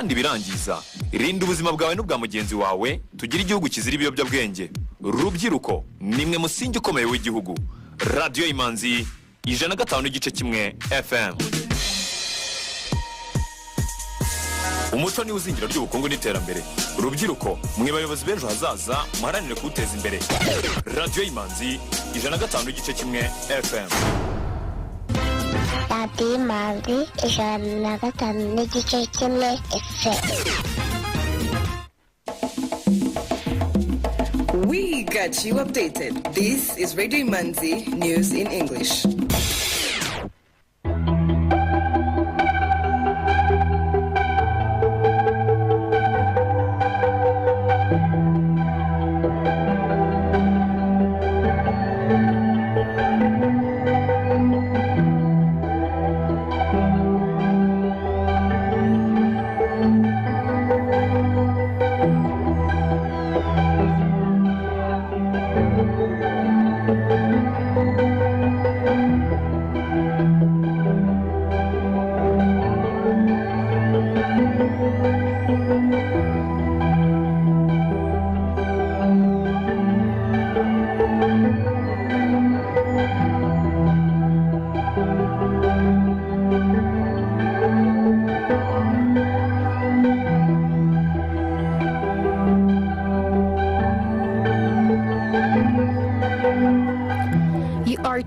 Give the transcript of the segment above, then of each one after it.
kandi birangiza. Rinda ubuzima bwawe n'ubwa mugenzi wawe, tugira igihugu kizira ibiyobyabwenge. Rubyiruko, nimwe musingi ukomeye w'igihugu. Radio Imanzi, 105.1 FM. Umuco ni uzingira ry'ubukungu n'iterambere. Rubyiruko, mwe bayobozi b'ejo hazaza, muharanire kuwuteza imbere. Radio Imanzi, 105.1 FM. Radio Imanzi, 105.1 FM. We got you updated. This is Radio Imanzi News in English.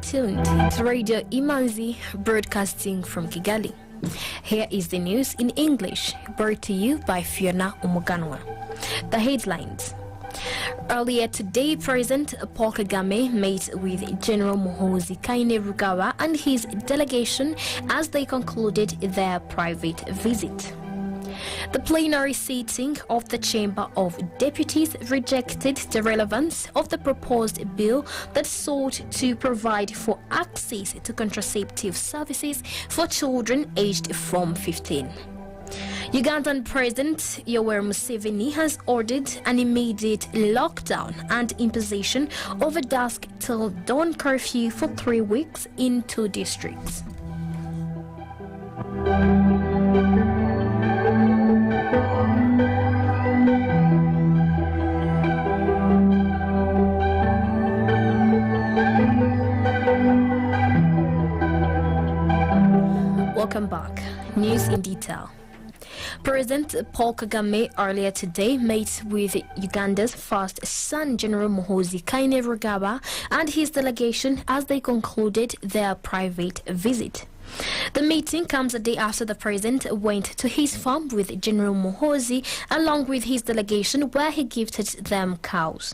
Tuned to Radio Imanzi, broadcasting from Kigali. Here is the news in English, brought to you by Fiona Umuganwa. The headlines. Earlier today, President Paul Kagame met with General Muhoozi Kainerugaba and his delegation as they concluded their private visit. The plenary sitting of the Chamber of Deputies rejected the relevance of the proposed bill that sought to provide for access to contraceptive services for children aged from 15. Ugandan President Yoweri Museveni has ordered an immediate lockdown and imposition of a dusk till dawn curfew for 3 weeks in 2 districts. Welcome back. News in detail. President Paul Kagame earlier today met with Uganda's first son, General Muhoozi Kainerugaba, and his delegation as they concluded their private visit. The meeting comes a day after the president went to his farm with General Muhoozi along with his delegation, where he gifted them cows.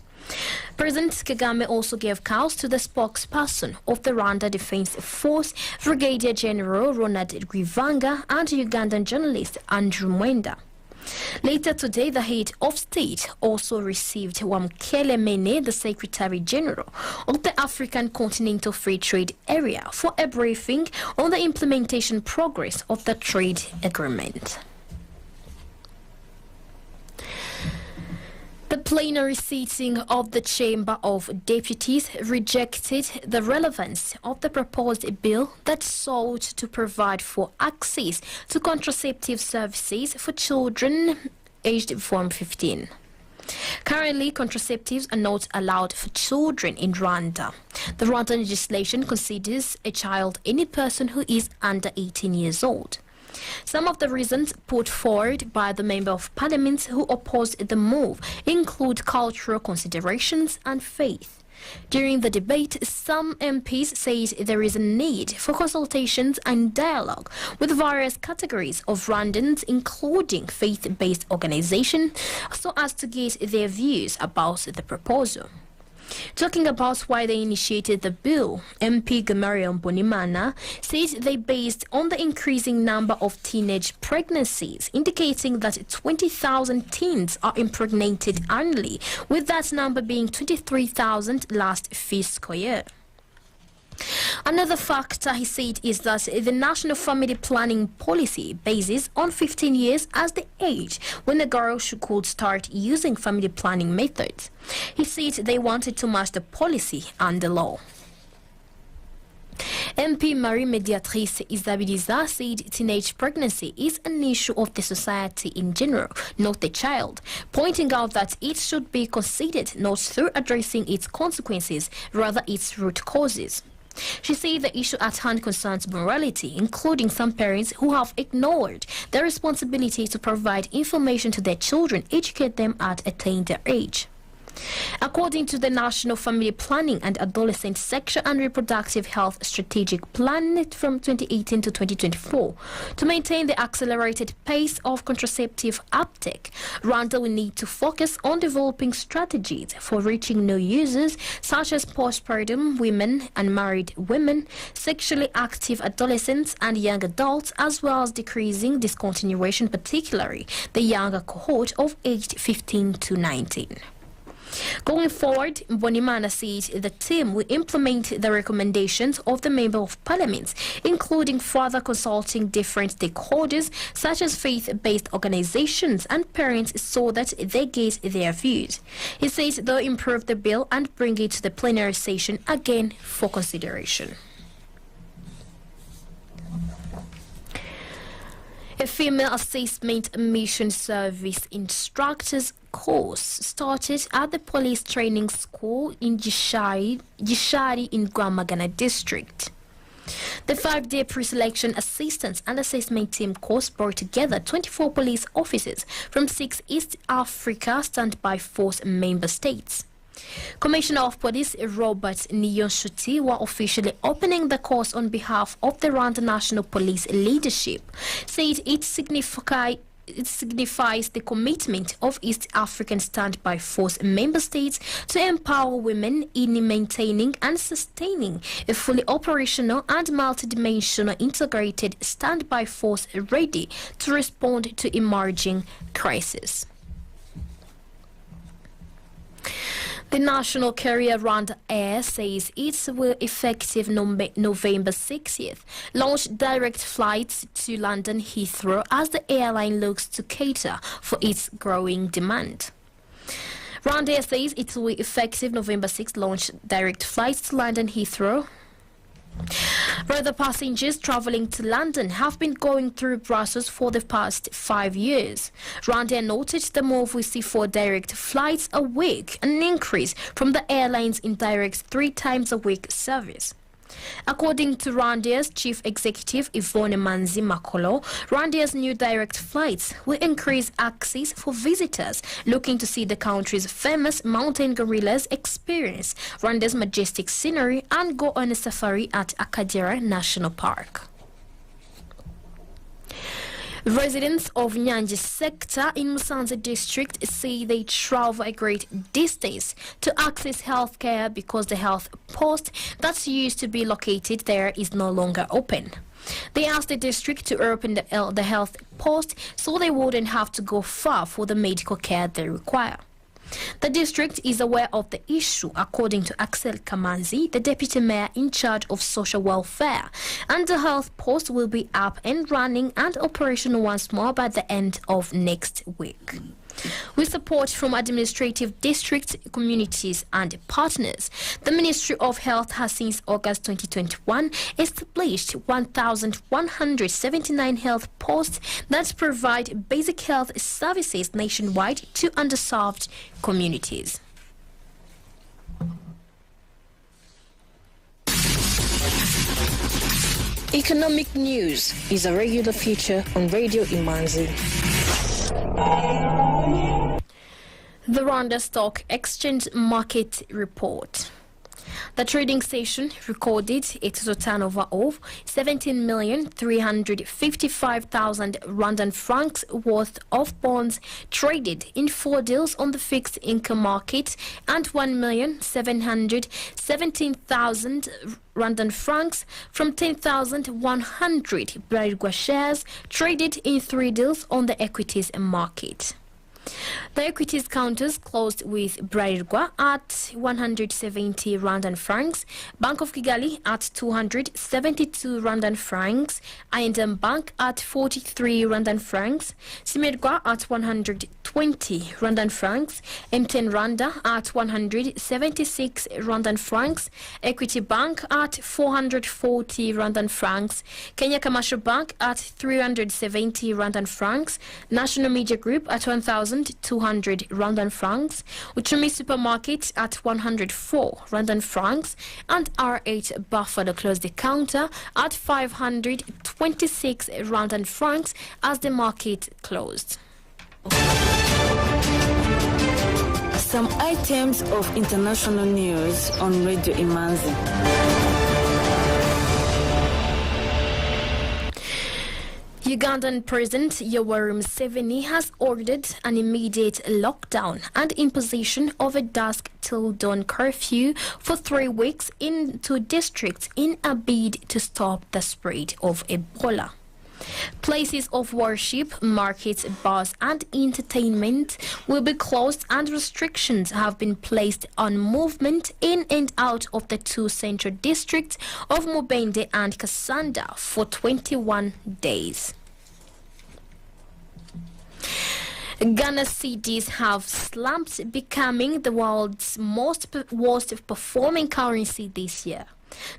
President Kagame also gave cows to the spokesperson of the Rwanda Defense Force, Brigadier General Ronald Rwivanga, and Ugandan journalist Andrew Mwenda. Later today, the head of state also received Wamkele Mene, the Secretary General of the African Continental Free Trade Area, for a briefing on the implementation progress of the trade agreement. The plenary sitting of the Chamber of Deputies rejected the relevance of the proposed bill that sought to provide for access to contraceptive services for children aged from 15. Currently, contraceptives are not allowed for children in Rwanda. The Rwandan legislation considers a child any person who is under 18 years old. Some of the reasons put forward by the Member of Parliament who opposed the move include cultural considerations and faith. During the debate, some MPs said there is a need for consultations and dialogue with various categories of Rwandans, including faith-based organizations, so as to get their views about the proposal. Talking about why they initiated the bill, MP Gamariel Bonimana said they based on the increasing number of teenage pregnancies, indicating that 20,000 teens are impregnated annually, with that number being 23,000 last fiscal year. Another factor, he said, is that the National Family Planning Policy bases on 15 years as the age when a girl could start using family planning methods. He said they wanted to match the policy and the law. MP Marie Mediatrice Isabiliza said teenage pregnancy is an issue of the society in general, not the child, pointing out that it should be considered not through addressing its consequences, rather its root causes. She said the issue at hand concerns morality, including some parents who have ignored their responsibility to provide information to their children, educate them at a tender age. According to the National Family Planning and Adolescent Sexual and Reproductive Health Strategic Plan from 2018 to 2024, to maintain the accelerated pace of contraceptive uptake, Rwanda will need to focus on developing strategies for reaching new users such as postpartum women, unmarried women, sexually active adolescents and young adults, as well as decreasing discontinuation, particularly the younger cohort of aged 15 to 19. Going forward, Mbonimana said the team will implement the recommendations of the Member of Parliament, including further consulting different stakeholders such as faith-based organizations and parents so that they get their views. He says they'll improve the bill and bring it to the plenary session again for consideration. A female assessment mission service instructor's course started at the police training school in Gishari in Gwamagana district. The 5-day pre-selection assistance and assessment team course brought together 24 police officers from 6 East Africa Standby Force member states. Commissioner of Police Robert Niyonshuti were officially opening the course on behalf of the Rwanda National Police leadership, said it signifies the commitment of East African Standby Force member states to empower women in maintaining and sustaining a fully operational and multidimensional integrated standby force ready to respond to emerging crises. The national carrier Rwanda Air says it will, effective November 60th, launch direct flights to London Heathrow as the airline looks to cater for its growing demand. Rwanda Air says it will, effective November 6th, launch direct flights to London Heathrow. Rather, passengers travelling to London have been going through Brussels for the past 5 years. Rwanda noted the move will see 4 direct flights a week, an increase from the airline's indirect 3 times a week service. According to Rwanda's chief executive Yvonne Imanzi Makolo, Rwanda's new direct flights will increase access for visitors looking to see the country's famous mountain gorillas, experience Rwanda's majestic scenery, and go on a safari at Akagera National Park. Residents of Nyange sector in Musanze district say they travel a great distance to access health care because the health post that's used to be located there is no longer open. They asked the district to open the health post so they wouldn't have to go far for the medical care they require. The district is aware of the issue, according to Axel Kamanzi, the deputy mayor in charge of social welfare, and the health post will be up and running and operational once more by the end of next week. With support from administrative districts, communities and partners, the Ministry of Health has since August 2021 established 1,179 health posts that provide basic health services nationwide to underserved communities. Economic news is a regular feature on Radio Imanzi. The Rwanda Stock Exchange Market Report. The trading session recorded a total turnover of 17,355,000 Rwandan francs worth of bonds traded in 4 deals on the fixed income market and 1,717,000 Rwandan francs from 10,100 Bralirwa shares traded in 3 deals on the equities market. The equities counters closed with Bralirwa at 170 Rwandan francs, Bank of Kigali at 272 Rwandan francs, I&M Bank at 43 Rwandan francs, Simerwa at 112 120 Rwandan francs, M10 Rwanda at 176 Rwandan francs, Equity Bank at 440 Rwandan francs, Kenya Commercial Bank at 370 Rwandan francs, National Media Group at 1,200 Rwandan francs, Uchumi Supermarket at 104 Rwandan francs, and R8 Buffalo closed the counter at 526 Rwandan francs as the market closed. Some items of international news on Radio Imanzi. Ugandan President Yoweri Museveni has ordered an immediate lockdown and imposition of a dusk till dawn curfew for 3 weeks in 2 districts in a bid to stop the spread of Ebola. Places of worship, markets, bars and entertainment will be closed and restrictions have been placed on movement in and out of the 2 central districts of Mubende and Kasanda for 21 days. Ghana cedis have slumped, becoming the world's worst performing currency this year.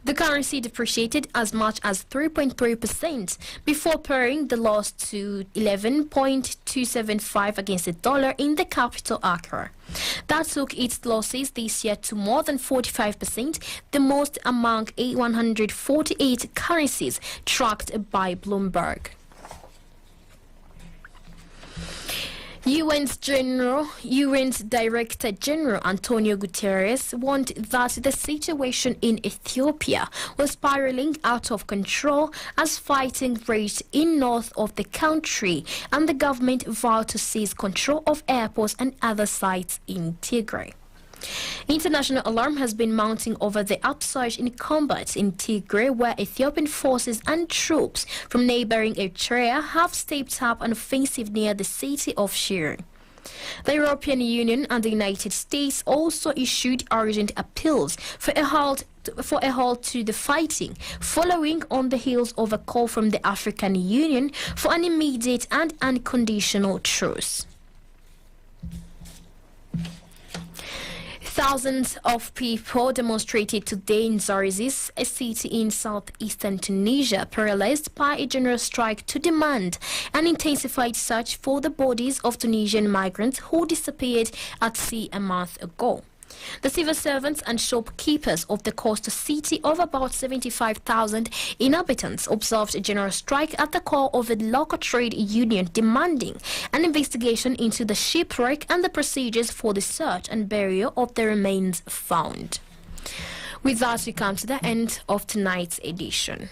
The currency depreciated as much as 3.3% before paring the loss to 11.275 against the dollar in the capital Accra. That took its losses this year to more than 45%, the most among 148 currencies tracked by Bloomberg. UN's Director General Antonio Guterres warned that the situation in Ethiopia was spiraling out of control as fighting raged in north of the country and the government vowed to seize control of airports and other sites in Tigray. International alarm has been mounting over the upsurge in combat in Tigray, where Ethiopian forces and troops from neighboring Eritrea have stepped up an offensive near the city of Shire. The European Union and the United States also issued urgent appeals for a halt to the fighting, following on the heels of a call from the African Union for an immediate and unconditional truce. Thousands of people demonstrated today in Zarzis, a city in southeastern Tunisia, paralyzed by a general strike to demand an intensified search for the bodies of Tunisian migrants who disappeared at sea a month ago. The civil servants and shopkeepers of the coastal city of about 75,000 inhabitants observed a general strike at the call of a local trade union demanding an investigation into the shipwreck and the procedures for the search and burial of the remains found. With that, we come to the end of tonight's edition.